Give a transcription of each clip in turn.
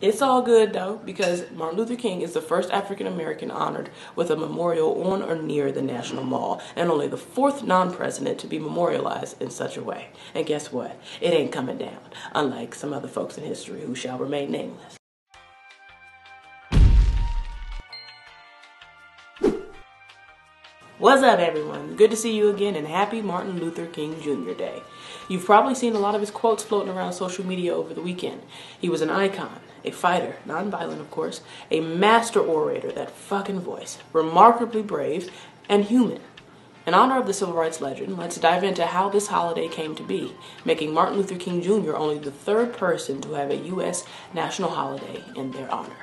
It's all good though, because Martin Luther King is the first African American honored with a memorial on or near the National Mall, and only the fourth non-president to be memorialized in such a way. And guess what? It ain't coming down, unlike some other folks in history who shall remain nameless. What's up, everyone? Good to see you again, and happy Martin Luther King Jr. Day. You've probably seen a lot of his quotes floating around social media over the weekend. He was an icon, a fighter, non-violent of course, a master orator, that fucking voice, remarkably brave and human. In honor of the civil rights legend, let's dive into how this holiday came to be, making Martin Luther King Jr. only the third person to have a U.S. national holiday in their honor.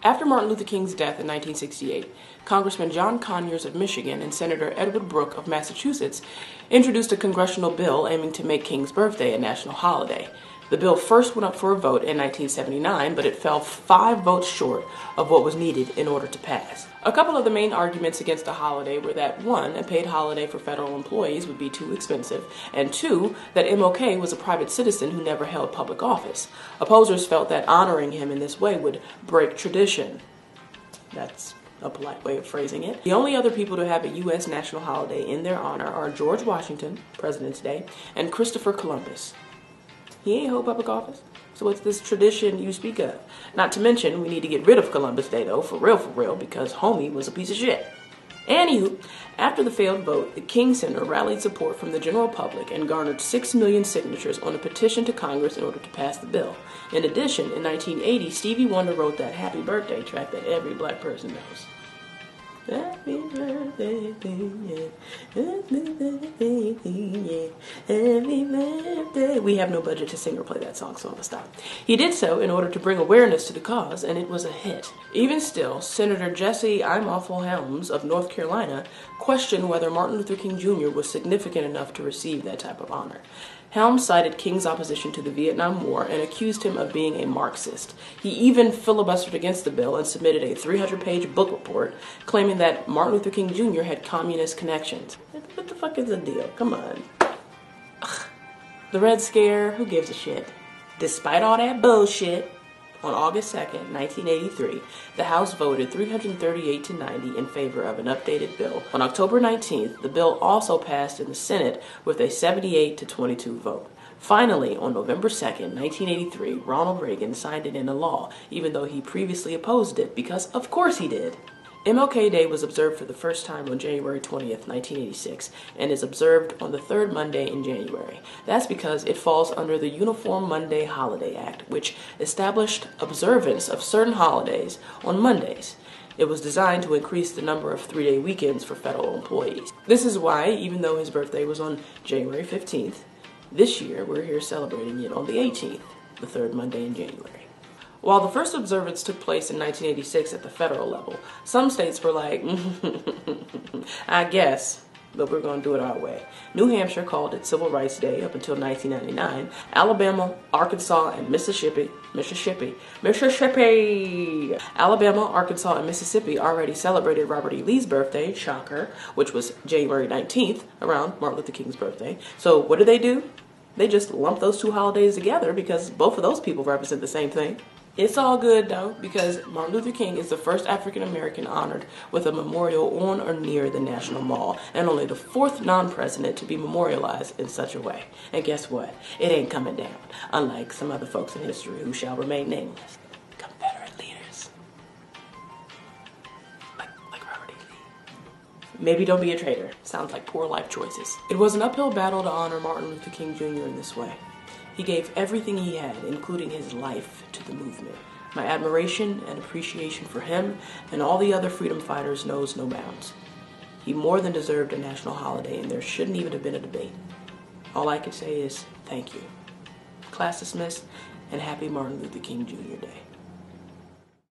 After Martin Luther King's death in 1968, Congressman John Conyers of Michigan and Senator Edward Brooke of Massachusetts introduced a congressional bill aiming to make King's birthday a national holiday. The bill first went up for a vote in 1979, but it fell 5 votes short of what was needed in order to pass. A couple of the main arguments against the holiday were that 1, a paid holiday for federal employees would be too expensive, and 2, that MLK was a private citizen who never held public office. Opposers felt that honoring him in this way would break tradition. That's a polite way of phrasing it. The only other people to have a U.S. national holiday in their honor are George Washington, President's Day, and Christopher Columbus. He ain't hold public office, so what's this tradition you speak of? Not to mention, we need to get rid of Columbus Day though, for real, because homie was a piece of shit. Anywho, after the failed vote, the King Center rallied support from the general public and garnered 6 million signatures on a petition to Congress in order to pass the bill. In addition, in 1980, Stevie Wonder wrote that happy birthday track that every black person knows. Happy birthday to you. Happy birthday to you. Happy birthday. We have no budget to sing or play that song, so I'm gonna stop. He did so in order to bring awareness to the cause, and it was a hit. Even still, Senator Jesse "I'm Awful" Helms of North Carolina questioned whether Martin Luther King Jr. was significant enough to receive that type of honor. Helms cited King's opposition to the Vietnam War and accused him of being a Marxist. He even filibustered against the bill and submitted a 300-page book report claiming that Martin Luther King Jr. had communist connections. What the fuck is the deal? Come on. Ugh. The Red Scare, who gives a shit? Despite all that bullshit, on August 2nd, 1983, the House voted 338 to 90 in favor of an updated bill. On October 19th, the bill also passed in the Senate with a 78 to 22 vote. Finally, on November 2nd, 1983, Ronald Reagan signed it into law, even though he previously opposed it, because of course he did. MLK Day was observed for the first time on January 20th, 1986, and is observed on the third Monday in January. That's because it falls under the Uniform Monday Holiday Act, which established observance of certain holidays on Mondays. It was designed to increase the number of 3-day weekends for federal employees. This is why, even though his birthday was on January 15th, this year we're here celebrating it on the 18th, the third Monday in January. While the first observance took place in 1986 at the federal level, some states were like, I guess, but we're going to do it our way. New Hampshire called it Civil Rights Day up until 1999. Alabama, Arkansas, and Mississippi. Alabama, Arkansas, and Mississippi already celebrated Robert E. Lee's birthday, shocker, which was January 19th, around Martin Luther King's birthday. So what do? They just lump those two holidays together because both of those people represent the same thing. It's all good though, because Martin Luther King is the first African American honored with a memorial on or near the National Mall, and only the fourth non-president to be memorialized in such a way. And guess what? It ain't coming down, unlike some other folks in history who shall remain nameless. Confederate leaders. Like Robert E. Lee. Maybe don't be a traitor. Sounds like poor life choices. It was an uphill battle to honor Martin Luther King Jr. in this way. He gave everything he had, including his life, to the movement. My admiration and appreciation for him and all the other freedom fighters knows no bounds. He more than deserved a national holiday, and there shouldn't even have been a debate. All I can say is thank you. Class dismissed, and happy Martin Luther King Jr. Day.